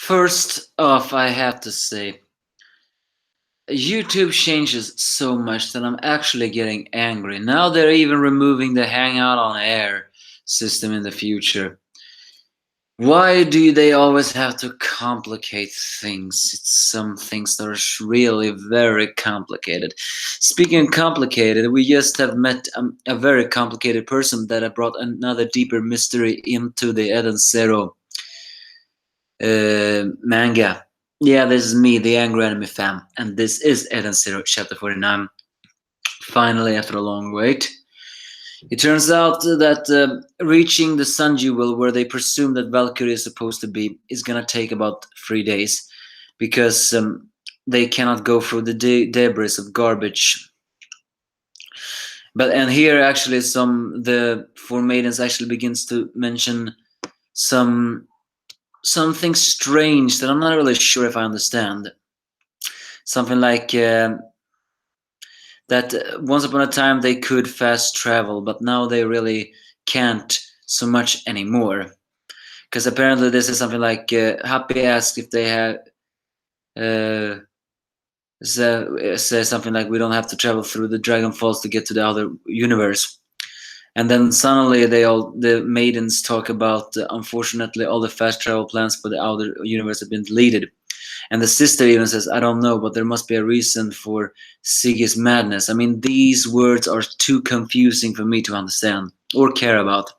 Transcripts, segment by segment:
First off, I have to say, YouTube changes so much that I'm actually getting angry. Now they're even removing the Hangout on Air system in the future. Why do they always have to complicate things? It's some things that are really very complicated. Speaking of complicated, we just have met a very complicated person that have brought another deeper mystery into the Eden Zero manga. Yeah, this is me, the Angry Anime fan, and this is Eden Zero, chapter 49. Finally, after a long wait. It turns out that reaching the Sun Jewel, where they presume that Valkyrie is supposed to be, is gonna take about 3 days because they cannot go through the debris of garbage. But and here actually the four maidens actually begins to mention some something strange that I'm not really sure if I understand. Something like that once upon a time they could fast travel, but now they really can't so much anymore. Because apparently this is something like Happy asked if they have uh, says something like we don't have to travel through the Dragon Falls to get to the other universe. And then suddenly the maidens talk about unfortunately all the fast travel plans for the outer universe have been deleted. And the sister even says, I don't know, but there must be a reason for Siggy's madness. I mean, these words are too confusing for me to understand or care about.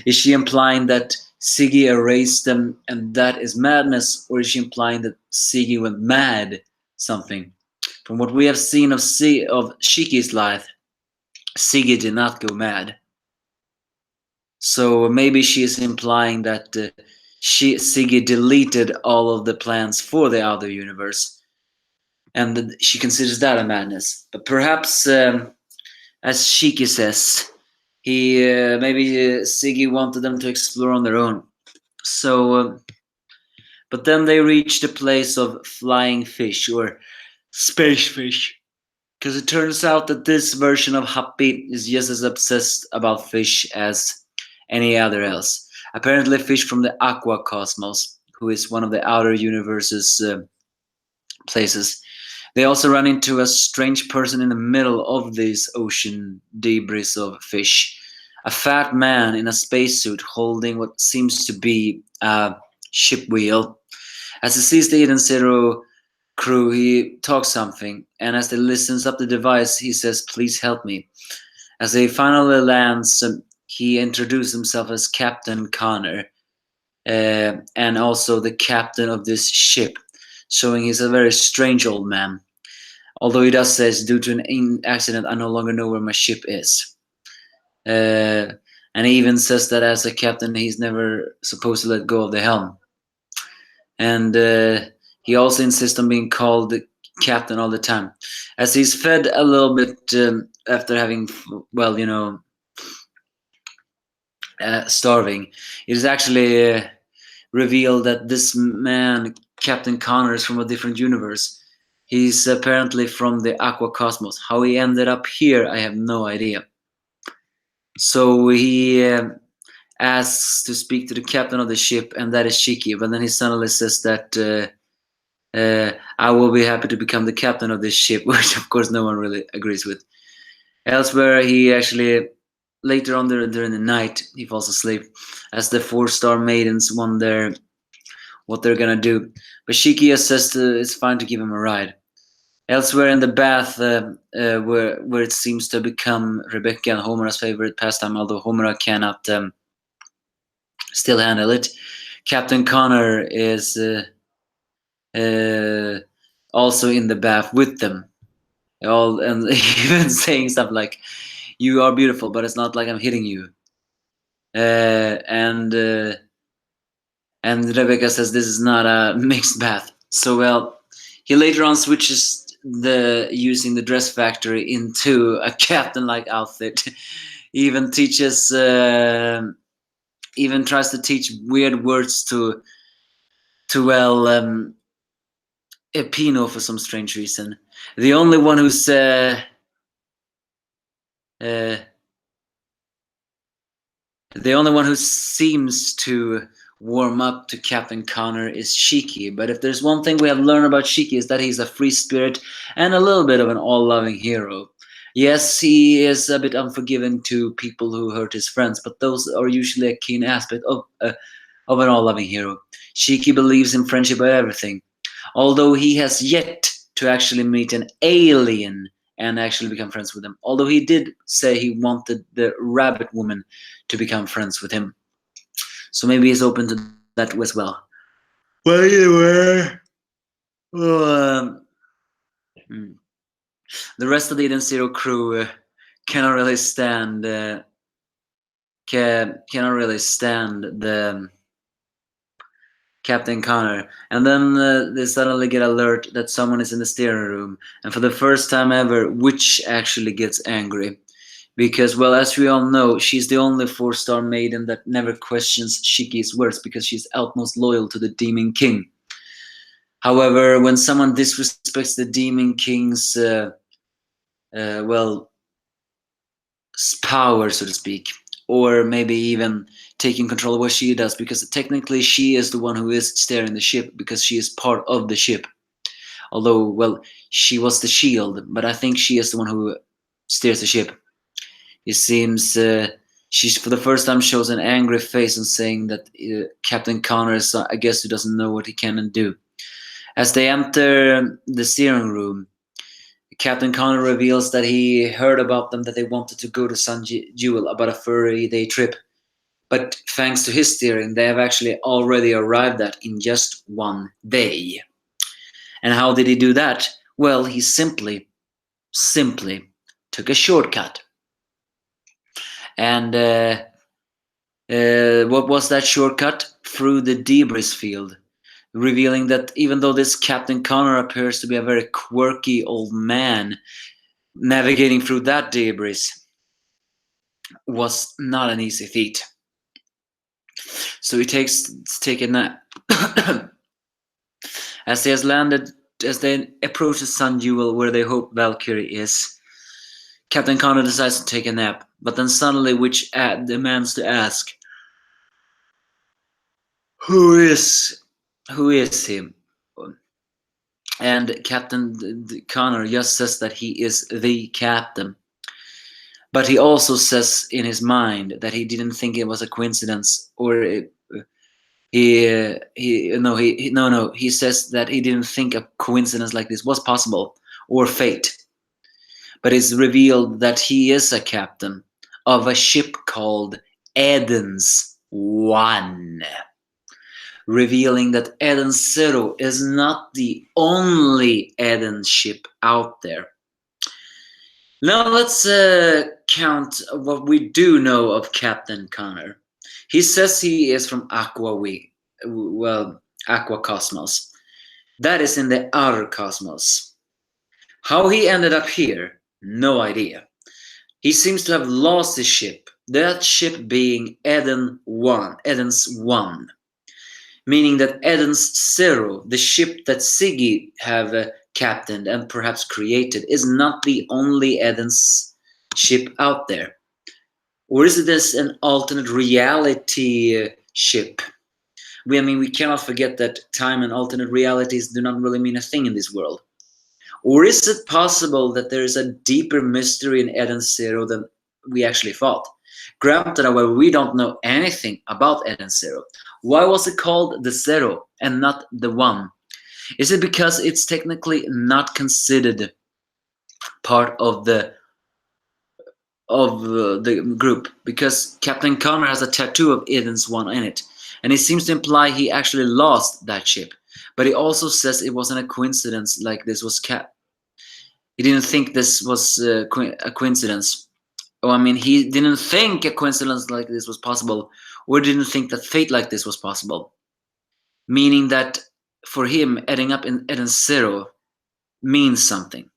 Is she implying that Siggy erased them and that is madness, or is she implying that Siggy went mad? Something. From what we have seen of Shiki's life, Siggy did not go mad. So maybe she is implying that Siggy deleted all of the plans for the other universe, and she considers that a madness. But perhaps, as Shiki says, he maybe Siggy wanted them to explore on their own. So, but then they reach the place of flying fish or space fish, because it turns out that this version of Happy is just as obsessed about fish as any other else. Apparently, fish from the aqua cosmos, who is one of the outer universe's places. They also run into a strange person in the middle of this ocean debris of fish. A fat man in a spacesuit holding what seems to be a ship wheel. As he sees the Eden Zero crew, he talks something, and as he listens up the device, he says, Please help me. As he finally lands, he introduces himself as Captain Connor, and also the captain of this ship, showing he's a very strange old man. Although he does say, due to an accident, I no longer know where my ship is. And he even says that as a captain, he's never supposed to let go of the helm. And he also insists on being called the captain all the time. As he's fed a little bit after having, well, starving, it is actually revealed that this man, Captain Connor, is from a different universe. He's apparently from the Aqua Cosmos. How he ended up here, I have no idea. So he asks to speak to the captain of the ship, and that is Shiki. But then he suddenly says that I will be happy to become the captain of this ship, which of course no one really agrees with. Elsewhere, he actually later on during the night he falls asleep as the four-star maidens wonder what they're gonna do. But Shiki says it's fine to give him a ride. Elsewhere in the bath, where it seems to become Rebecca and Homura's favorite pastime, although Homura cannot still handle it, Captain Connor is also in the bath with them. All and even saying stuff like, "You are beautiful, but it's not like I'm hitting you." And Rebecca says this is not a mixed bath. So well, he later on switches the using the dress factory into a captain-like outfit. He even teaches, even tries to teach weird words to well Epino for some strange reason. The only one who's the only one who seems to warm up to Captain Connor is Shiki. But if there's one thing we have learned about Shiki is that he's a free spirit and a little bit of an all-loving hero. Yes, he is a bit unforgiving to people who hurt his friends, but those are usually a keen aspect of an all-loving hero. Shiki believes in friendship by everything, although he has yet to actually meet an alien and actually become friends with him. Although he did say he wanted the rabbit woman to become friends with him. So maybe he's open to that as well. Well, anyway, um, hmm. The rest of the Eden Zero crew cannot really stand cannot really stand the Captain Connor, and then they suddenly get alert that someone is in the steering room, and for the first time ever, Witch actually gets angry. Because, well, as we all know, she's the only four-star maiden that never questions Shiki's words because she's utmost loyal to the Demon King. However, when someone disrespects the Demon King's, well, power, so to speak, or maybe even taking control of what she does, because technically she is the one who is steering the ship because she is part of the ship. Although, well, she was the shield, but I think she is the one who steers the ship. It seems she's for the first time shows an angry face and saying that Captain Connor is a guest who doesn't know what he can and do. As they enter the steering room, Captain Connor reveals that he heard about them, that they wanted to go to San Jewel about a 30-day trip. But thanks to his steering, they have actually already arrived at in just 1 day. And how did he do that? Well, he simply took a shortcut. And what was that shortcut? Through the debris field, revealing that even though this Captain Connor appears to be a very quirky old man, navigating through that debris was not an easy feat. So he take a nap. As they approach the Sun Jewel where they hope Valkyrie is, Captain Connor decides to take a nap, but then suddenly Witch demands to ask, Who is he? And Captain Connor just says that he is the captain. But he also says in his mind that he didn't think it was a coincidence, or he says that he didn't think a coincidence like this was possible, or fate. But it's revealed that he is a captain of a ship called Eden's One, revealing that Eden Zero is not the only Eden ship out there. Now let's count what we do know of Captain Connor. He says he is from Aqua Cosmos. That is in the outer cosmos. How he ended up here, no idea. He seems to have lost his ship, that ship being Eden's One. Meaning that Eden's Zero, the ship that Siggy have captained and perhaps created, is not the only Eden's ship out there. Or is this an alternate reality ship? We cannot forget that time and alternate realities do not really mean a thing in this world. Or is it possible that there is a deeper mystery in Eden Zero than we actually thought? Granted, however, we don't know anything about Eden Zero. Why was it called the Zero and not the One? Is it because it's technically not considered part of the group? Because Captain Connor has a tattoo of Eden's One in it, and it seems to imply he actually lost that ship. But he also says it wasn't a coincidence like this was He didn't think this was a coincidence. He didn't think a coincidence like this was possible, or didn't think that fate like this was possible. Meaning that for him, ending up in Eden Zero means something.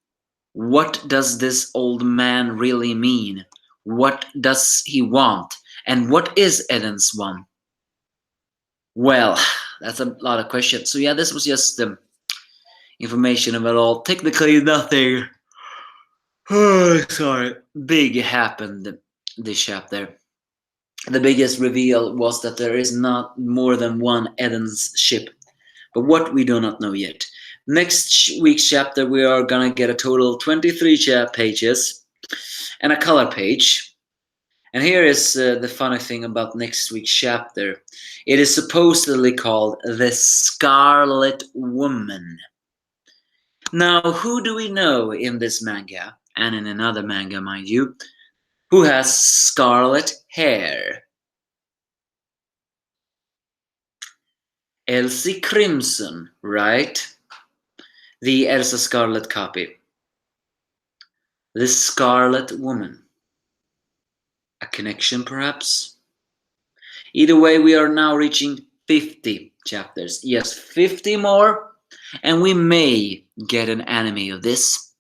What does this old man really mean? What does he want? And what is Eden's One? Well, that's a lot of questions. So yeah, this was just information about all. Technically nothing big happened this chapter. The biggest reveal was that there is not more than one Eden's ship, but what we do not know yet. Next week's chapter, we are gonna get a total 23 pages and a color page. And here is the funny thing about next week's chapter. It is supposedly called The Scarlet Woman. Now, who do we know in this manga, and in another manga, mind you, who has scarlet hair? Elsie Crimson, right? The Elsa Scarlet copy. The Scarlet Woman. A connection, perhaps? Either way, we are now reaching 50 chapters. Yes, 50 more, and we may get an anime of this.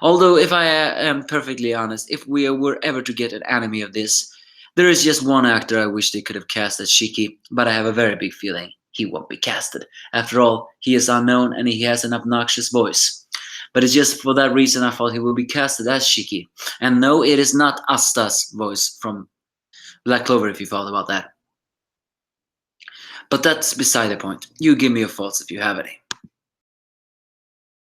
Although, if I am perfectly honest, if we were ever to get an anime of this, there is just one actor I wish they could have cast as Shiki, but I have a very big feeling he won't be casted. After all, he is unknown and he has an obnoxious voice. But it's just for that reason I thought he would be casted as Shiki. And no, it is not Asta's voice from Black Clover, if you thought about that. But that's beside the point. You give me your thoughts if you have any.